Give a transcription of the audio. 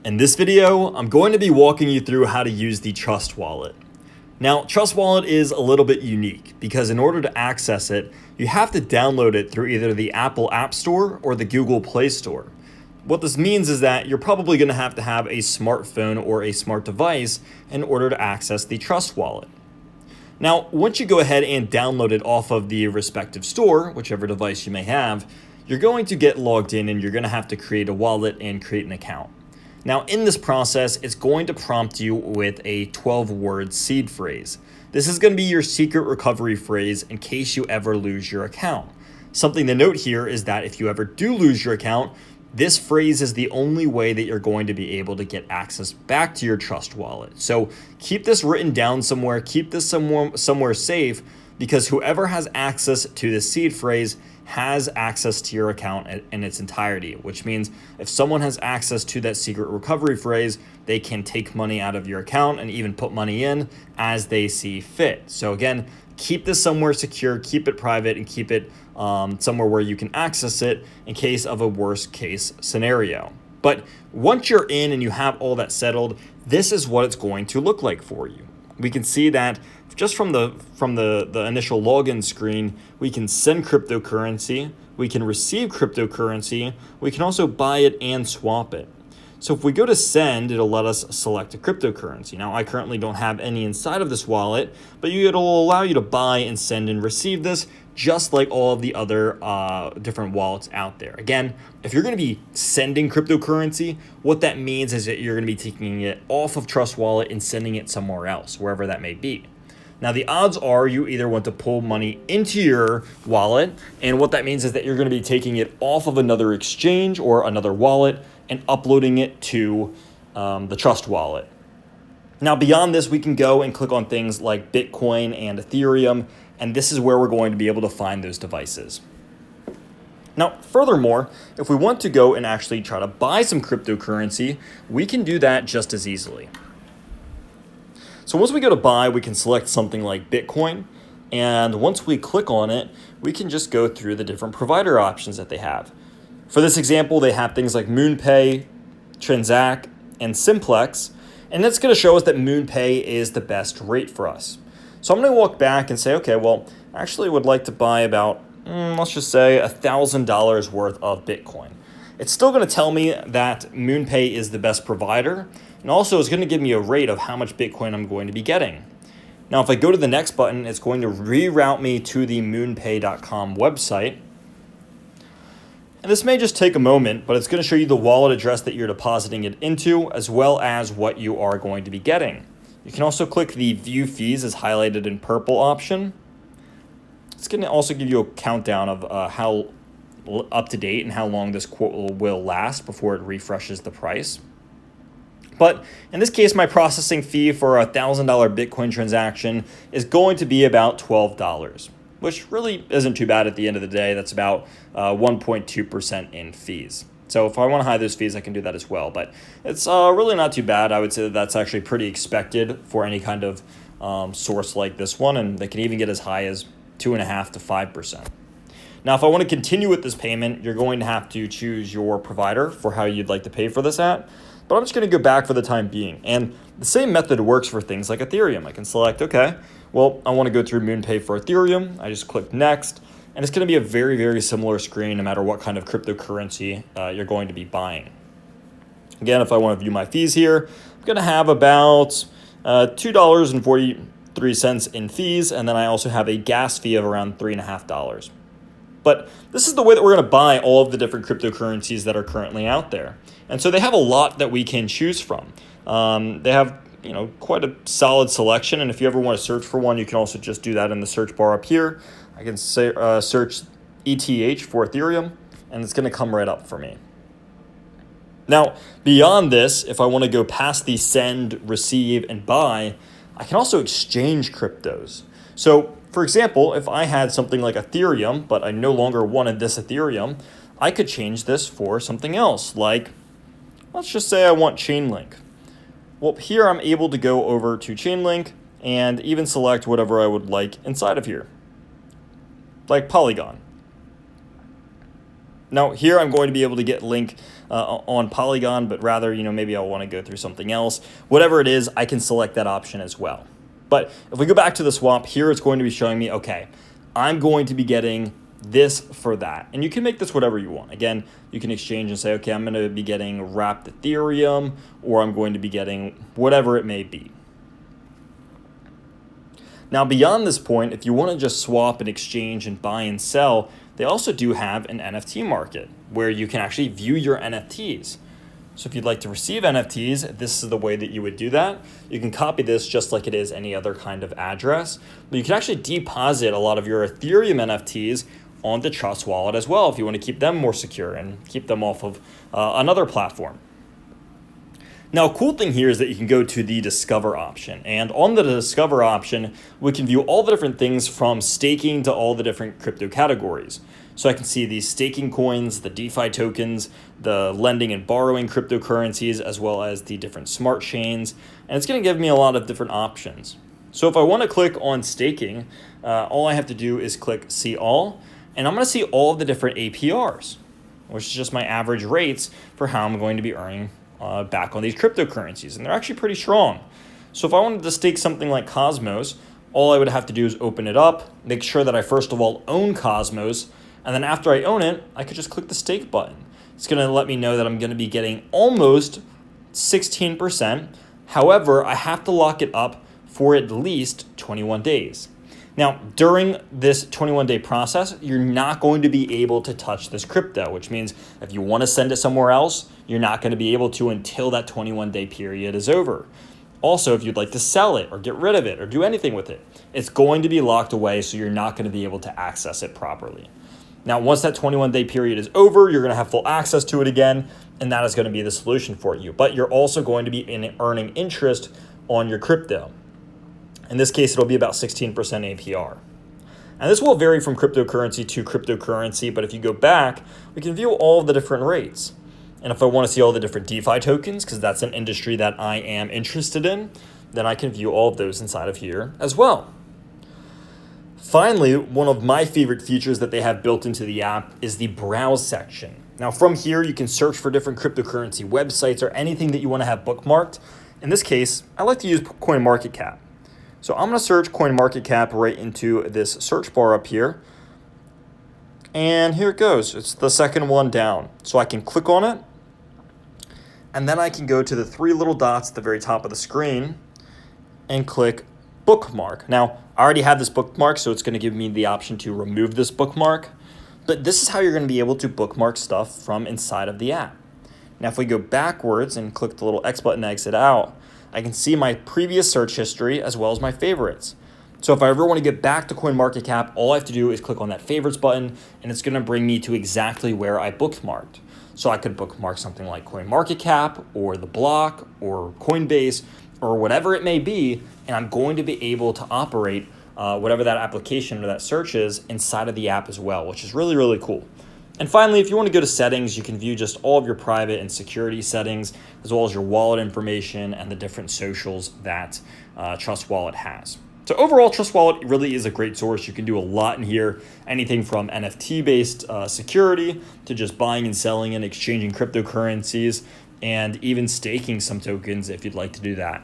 In this video, I'm going to be walking you through how to use the Trust Wallet. Now, Trust Wallet is a little bit unique because in order to access it, you have to download it through either the Apple App Store or the Google Play Store. What this means is that you're probably going to have a smartphone or a smart device in order to access the Trust Wallet. Now, once you go ahead and download it off of the respective store, whichever device you may have, you're going to get logged in and you're going to have to create a wallet and create an account. Now, in this process, it's going to prompt you with a 12-word seed phrase. This is going to be your secret recovery phrase in case you ever lose your account. Something to note here is that if you ever do lose your account, this phrase is the only way that you're going to be able to get access back to your Trust Wallet. So keep this written down somewhere, keep this somewhere safe, because whoever has access to the seed phrase has access to your account in its entirety, which means if someone has access to that secret recovery phrase, they can take money out of your account and even put money in as they see fit. So again, keep this somewhere secure, keep it private, and keep it somewhere where you can access it in case of a worst case scenario. But once you're in and you have all that settled, this is what it's going to look like for you. We can see that just from the initial login screen, we can send cryptocurrency, we can receive cryptocurrency, we can also buy it and swap it. So if we go to send, it'll let us select a cryptocurrency. Now, I currently don't have any inside of this wallet, but it'll allow you to buy and send and receive this just like all of the other different wallets out there. Again, if you're going to be sending cryptocurrency, what that means is that you're going to be taking it off of Trust Wallet and sending it somewhere else, wherever that may be. Now, the odds are you either want to pull money into your wallet, and what that means is that you're going to be taking it off of another exchange or another wallet and uploading it to the Trust Wallet. Now, beyond this, we can go and click on things like Bitcoin and Ethereum, and this is where we're going to be able to find those devices. Now, furthermore, if we want to go and actually try to buy some cryptocurrency, we can do that just as easily. So once we go to buy, we can select something like Bitcoin, and once we click on it, we can just go through the different provider options that they have. For this example, they have things like MoonPay, Transact, and Simplex, and it's going to show us that MoonPay is the best rate for us. So I'm going to walk back and say, okay, well, I actually would like to buy about, let's just say $1,000 worth of Bitcoin. It's still going to tell me that MoonPay is the best provider, and also it's going to give me a rate of how much Bitcoin I'm going to be getting. Now, if I go to the next button, it's going to reroute me to the moonpay.com website. And this may just take a moment, but it's going to show you the wallet address that you're depositing it into, as well as what you are going to be getting. You can also click the View Fees as highlighted in purple option. It's going to also give you a countdown of how up to date and how long this quote will last before it refreshes the price. But in this case, my processing fee for a $1,000 Bitcoin transaction is going to be about $12, which really isn't too bad at the end of the day. That's about 1.2% in fees. So if I want to hide those fees, I can do that as well. But it's really not too bad. I would say that that's actually pretty expected for any kind of source like this one. And they can even get as high as 2.5% to 5%. Now, if I want to continue with this payment, you're going to have to choose your provider for how you'd like to pay for this at. But I'm just going to go back for the time being. And the same method works for things like Ethereum. I can select, okay, well, I want to go through MoonPay for Ethereum. I just click next. And it's going to be a very, very similar screen no matter what kind of cryptocurrency you're going to be buying. Again, if I want to view my fees here, I'm going to have about $2.43 in fees. And then I also have a gas fee of around $3.50. But this is the way that we're going to buy all of the different cryptocurrencies that are currently out there. And so they have a lot that we can choose from. They have quite a solid selection. And if you ever want to search for one, you can also just do that in the search bar up here. I can say, search ETH for Ethereum, and it's going to come right up for me. Now, beyond this, if I want to go past the send, receive, and buy, I can also exchange cryptos. So, for example, if I had something like Ethereum, but I no longer wanted this Ethereum, I could change this for something else, like, let's just say I want Chainlink. Well, here I'm able to go over to Chainlink and even select whatever I would like inside of here, like Polygon. Now here I'm going to be able to get link on Polygon, but rather, maybe I'll want to go through something else. Whatever it is, I can select that option as well. But if we go back to the swap, here it's going to be showing me, okay, I'm going to be getting this for that. And you can make this whatever you want. Again, you can exchange and say, okay, I'm going to be getting wrapped Ethereum, or I'm going to be getting whatever it may be. Now, beyond this point, if you want to just swap and exchange and buy and sell, they also do have an NFT market where you can actually view your NFTs. So if you'd like to receive NFTs, this is the way that you would do that. You can copy this just like it is any other kind of address, but you can actually deposit a lot of your Ethereum NFTs on the Trust Wallet as well if you want to keep them more secure and keep them off of another platform. Now, a cool thing here is that you can go to the Discover option. And on the Discover option, we can view all the different things from staking to all the different crypto categories. So I can see the staking coins, the DeFi tokens, the lending and borrowing cryptocurrencies, as well as the different smart chains. And it's going to give me a lot of different options. So if I want to click on staking, all I have to do is click See All. And I'm going to see all of the different APRs, which is just my average rates for how I'm going to be earning back on these cryptocurrencies, and they're actually pretty strong. So if I wanted to stake something like Cosmos, all I would have to do is open it up, make sure that I first of all own Cosmos, and then after I own it, I could just click the stake button. It's going to let me know that I'm going to be getting almost 16%. However, I have to lock it up for at least 21 days. Now, during this 21-day process, you're not going to be able to touch this crypto, which means if you want to send it somewhere else, you're not going to be able to until that 21-day period is over. Also, if you'd like to sell it or get rid of it or do anything with it, it's going to be locked away, so you're not going to be able to access it properly. Now, once that 21-day period is over, you're going to have full access to it again, and that is going to be the solution for you. But you're also going to be earning interest on your crypto. In this case, it'll be about 16% APR. And this will vary from cryptocurrency to cryptocurrency, but if you go back, we can view all of the different rates. And if I want to see all the different DeFi tokens, because that's an industry that I am interested in, then I can view all of those inside of here as well. Finally, one of my favorite features that they have built into the app is the Browse section. Now, from here, you can search for different cryptocurrency websites or anything that you want to have bookmarked. In this case, I like to use CoinMarketCap. So I'm going to search CoinMarketCap right into this search bar up here. And here it goes. It's the second one down. So I can click on it. And then I can go to the three little dots at the very top of the screen and click Bookmark. Now, I already have this bookmark, so it's going to give me the option to remove this bookmark. But this is how you're going to be able to bookmark stuff from inside of the app. Now, if we go backwards and click the little X button to exit out, I can see my previous search history as well as my favorites. So if I ever want to get back to CoinMarketCap, all I have to do is click on that favorites button, and it's going to bring me to exactly where I bookmarked. So I could bookmark something like CoinMarketCap or The Block or Coinbase or whatever it may be, and I'm going to be able to operate whatever that application or that search is inside of the app as well, which is really, really cool. And finally, if you want to go to settings, you can view just all of your private and security settings, as well as your wallet information and the different socials that Trust Wallet has. So overall, Trust Wallet really is a great source. You can do a lot in here, anything from NFT-based security to just buying and selling and exchanging cryptocurrencies, and even staking some tokens if you'd like to do that.